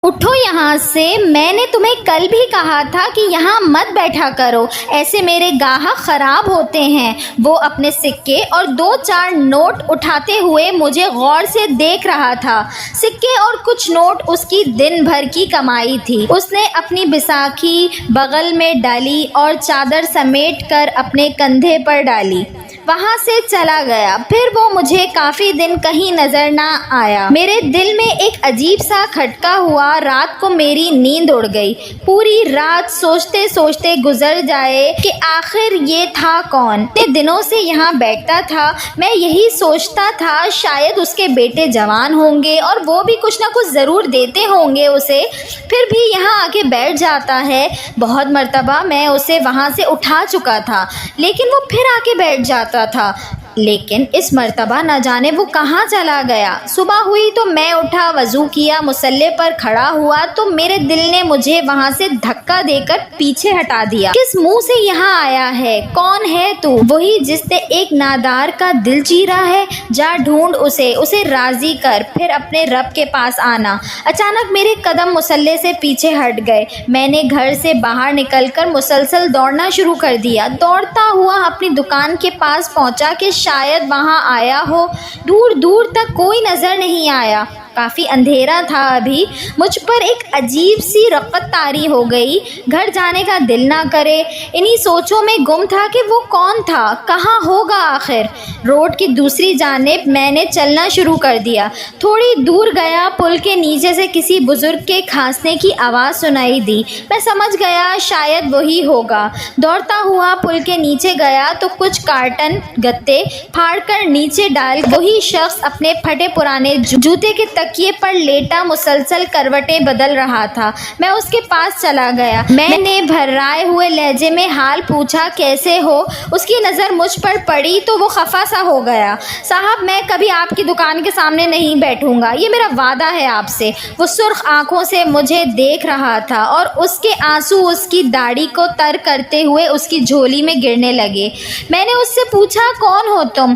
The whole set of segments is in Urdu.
اٹھو یہاں سے، میں نے تمہیں کل بھی کہا تھا کہ یہاں مت بیٹھا کرو، ایسے میرے گاہک خراب ہوتے ہیں۔ وہ اپنے سکے اور 2-4 نوٹ اٹھاتے ہوئے مجھے غور سے دیکھ رہا تھا۔ سکے اور کچھ نوٹ اس کی دن بھر کی کمائی تھی۔ اس نے اپنی بیساکھی بغل میں ڈالی اور چادر سمیٹ کر اپنے کندھے پر ڈالی، وہاں سے چلا گیا۔ پھر وہ مجھے کافی دن کہیں نظر نہ آیا۔ میرے دل میں ایک عجیب سا کھٹکا ہوا۔ رات کو میری نیند اڑ گئی۔ پوری رات سوچتے سوچتے گزر جائے کہ آخر یہ تھا کون؟ اتنے دنوں سے یہاں بیٹھتا تھا، میں یہی سوچتا تھا شاید اس کے بیٹے جوان ہوں گے اور وہ بھی کچھ نہ کچھ ضرور دیتے ہوں گے اسے، پھر بھی یہاں آ کے بیٹھ جاتا ہے۔ بہت مرتبہ میں اسے وہاں سے اٹھا چکا تھا لیکن وہ پھر آ کے بیٹھ جاتا تھا، لیکن اس مرتبہ نہ جانے وہ کہاں چلا گیا۔ صبح ہوئی تو میں اٹھا، وضو کیا، مصلی پر کھڑا ہوا تو میرے دل نے مجھے وہاں سے دھکا دے کر پیچھے ہٹا دیا۔ کس منہ سے یہاں آیا ہے؟ کون ہے تو؟ وہی جس نے ایک نادار کا دل چیرا ہے؟ جا ڈھونڈ اسے راضی کر، پھر اپنے رب کے پاس آنا۔ اچانک میرے قدم مصلی سے پیچھے ہٹ گئے۔ میں نے گھر سے باہر نکل کر مسلسل دوڑنا شروع کر دیا۔ دوڑتا ہوا اپنی دکان کے پاس پہنچا کہ شاید وہاں آیا ہو۔ دور دور تک کوئی نظر نہیں آیا۔ کافی اندھیرا تھا ابھی۔ مجھ پر ایک عجیب سی رقت طاری ہو گئی، گھر جانے کا دل نہ کرے۔ انہی سوچوں میں گم تھا کہ وہ کون تھا، کہاں ہوگا آخر۔ روڈ کی دوسری جانب میں نے چلنا شروع کر دیا۔ تھوڑی دور گیا، پل کے نیچے سے کسی بزرگ کے کھانسنے کی آواز سنائی دی۔ میں سمجھ گیا شاید وہی ہوگا۔ دوڑتا ہوا پل کے نیچے گیا تو کچھ کارٹن گتے پھاڑ کر نیچے ڈال وہی شخص اپنے پھٹے پرانے جوتے کے تکیے پر لیٹا مسلسل کروٹیں بدل رہا تھا۔ میں اس کے پاس چلا گیا۔ میں نے بھرائے ہوئے لہجے میں حال پوچھا، کیسے ہو؟ اس کی نظر مجھ پر پڑی تو وہ خفا سا ہو گیا۔ صاحب، میں کبھی آپ کی دکان کے سامنے نہیں بیٹھوں گا، یہ میرا وعدہ ہے آپ سے۔ وہ سرخ آنکھوں سے مجھے دیکھ رہا تھا اور اس کے آنسو اس کی داڑھی کو تر کرتے ہوئے اس کی جھولی میں گرنے لگے۔ میں نے اس سے پوچھا، کون ہو تم؟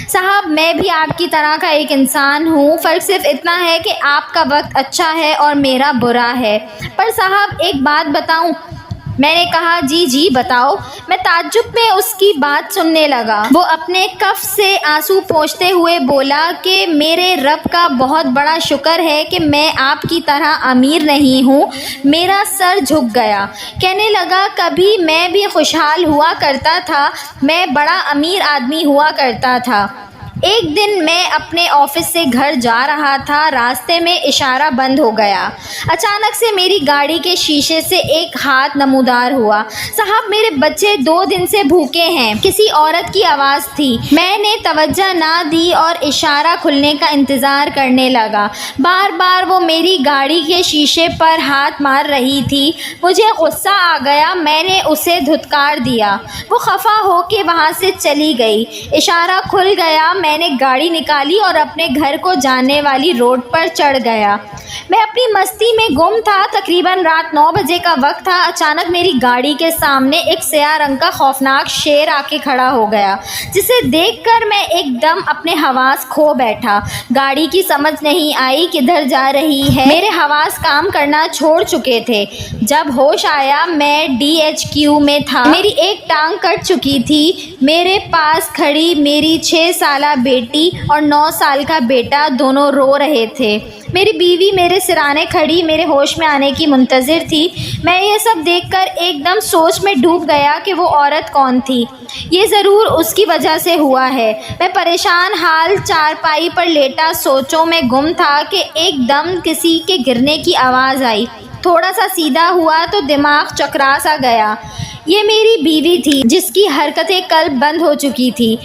صاحب، میں بھی آپ کی طرح کا ایک انسان ہوں، فرق صرف اتنا ہے کہ آپ کا وقت اچھا ہے اور میرا برا ہے۔ پر صاحب، ایک بات بتاؤں؟ میں نے کہا، جی بتاؤ۔ میں تعجب میں اس کی بات سننے لگا۔ وہ اپنے کف سے آنسو پوچھتے ہوئے بولا کہ میرے رب کا بہت بڑا شکر ہے کہ میں آپ کی طرح امیر نہیں ہوں۔ میرا سر جھک گیا۔ کہنے لگا، کبھی میں بھی خوشحال ہوا کرتا تھا، میں بڑا امیر آدمی ہوا کرتا تھا۔ ایک دن میں اپنے آفس سے گھر جا رہا تھا، راستے میں اشارہ بند ہو گیا۔ اچانک سے میری گاڑی کے شیشے سے ایک ہاتھ نمودار ہوا۔ صاحب، میرے بچے 2 دن سے بھوکے ہیں، کسی عورت کی آواز تھی۔ میں نے توجہ نہ دی اور اشارہ کھلنے کا انتظار کرنے لگا۔ بار بار وہ میری گاڑی کے شیشے پر ہاتھ مار رہی تھی۔ مجھے غصہ آ گیا، میں نے اسے دھتکار دیا۔ وہ خفا ہو کے وہاں سے چلی گئی۔ اشارہ کھل گیا، میں نے گاڑی نکالی اور اپنے گھر کو جانے والی روڈ پر چڑھ گیا۔ میں اپنی مستی میں گم تھا۔ تقریباً رات 9 بجے کا وقت تھا۔ اچانک میری گاڑی کے سامنے ایک سیاہ رنگ کا خوفناک شیر آ کے کھڑا ہو گیا، جسے دیکھ کر میں ایک دم اپنے حواس کھو بیٹھا۔ گاڑی کی سمجھ نہیں آئی کدھر جا رہی ہے، میرے حواس کام کرنا چھوڑ چکے تھے۔ جب ہوش آیا میں DHQ میں تھا۔ میری ایک ٹانگ کٹ چکی تھی۔ میرے پاس کھڑی میری 6 سالہ بیٹی اور 9 سال کا بیٹا دونوں رو رہے تھے۔ میری بیوی میرے سرانے کھڑی میرے ہوش میں آنے کی منتظر تھی۔ میں یہ سب دیکھ کر ایک دم سوچ میں ڈوب گیا کہ وہ عورت کون تھی۔ یہ ضرور اس کی وجہ سے ہوا ہے۔ میں پریشان حال چارپائی پر لیٹا سوچوں میں گم تھا کہ ایک دم کسی کے گرنے کی آواز آئی۔ تھوڑا سا سیدھا ہوا تو دماغ چکرا سا گیا۔ یہ میری بیوی تھی جس کی حرکتیں قلب بند ہو چکی تھی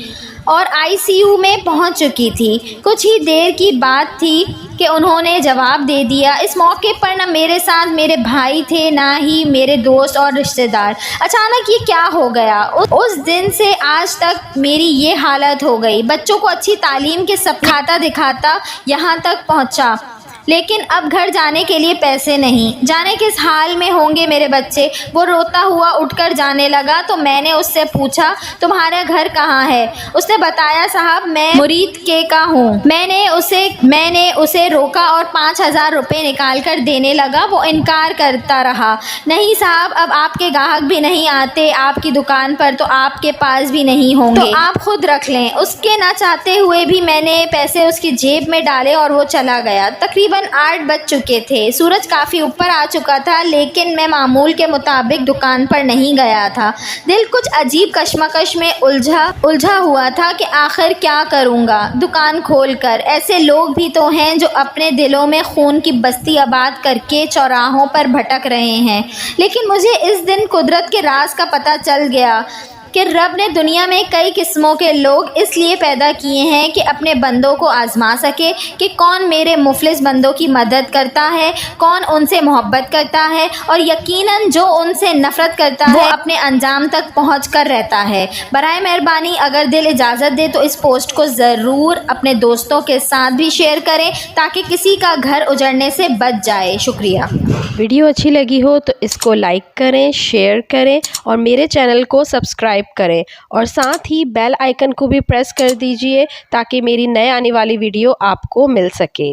اور ICU میں پہنچ چکی تھی۔ کچھ ہی دیر کی بات تھی کہ انہوں نے جواب دے دیا۔ اس موقع پر نہ میرے ساتھ میرے بھائی تھے، نہ ہی میرے دوست اور رشتہ دار۔ اچانک یہ کیا ہو گیا؟ اس دن سے آج تک میری یہ حالت ہو گئی۔ بچوں کو اچھی تعلیم کے سپنا دکھاتا یہاں تک پہنچا۔ لیکن اب گھر جانے کے لیے پیسے نہیں، جانے کس حال میں ہوں گے میرے بچے۔ وہ روتا ہوا اٹھ کر جانے لگا تو میں نے اس سے پوچھا تمہارا گھر کہاں ہے؟ اس نے بتایا صاحب میں مرید کے کا ہوں۔ میں نے اسے روکا اور 5,000 روپے نکال کر دینے لگا، وہ انکار کرتا رہا۔ نہیں صاحب اب آپ کے گاہک بھی نہیں آتے آپ کی دکان پر تو آپ کے پاس بھی نہیں ہوں گے، تو آپ خود رکھ لیں۔ اس کے نہ چاہتے ہوئے بھی میں نے پیسے اس کی جیب میں ڈالے اور وہ چلا گیا۔ تقریباً 8 بج چکے تھے، سورج کافی اوپر آ چکا تھا، لیکن میں معمول کے مطابق دکان پر نہیں گیا تھا۔ دل کچھ عجیب کشمکش میں الجھا ہوا تھا کہ آخر کیا کروں گا دکان کھول کر۔ ایسے لوگ بھی تو ہیں جو اپنے دلوں میں خون کی بستی آباد کر کے چوراہوں پر بھٹک رہے ہیں، لیکن مجھے اس دن قدرت کے راز کا پتہ چل گیا کہ رب نے دنیا میں کئی قسموں کے لوگ اس لیے پیدا کیے ہیں کہ اپنے بندوں کو آزما سکے کہ کون میرے مفلس بندوں کی مدد کرتا ہے، کون ان سے محبت کرتا ہے، اور یقیناً جو ان سے نفرت کرتا ہے وہ اپنے انجام تک پہنچ کر رہتا ہے۔ برائے مہربانی اگر دل اجازت دے تو اس پوسٹ کو ضرور اپنے دوستوں کے ساتھ بھی شیئر کریں تاکہ کسی کا گھر اجڑنے سے بچ جائے۔ شکریہ۔ ویڈیو اچھی لگی ہو تو اس کو لائک کریں، شیئر کریں اور میرے چینل کو سبسکرائب کریں اور ساتھ ہی بیل آئیکن کو بھی پریس کر دیجئے تاکہ میری نئے آنے والی ویڈیو آپ کو مل سکے۔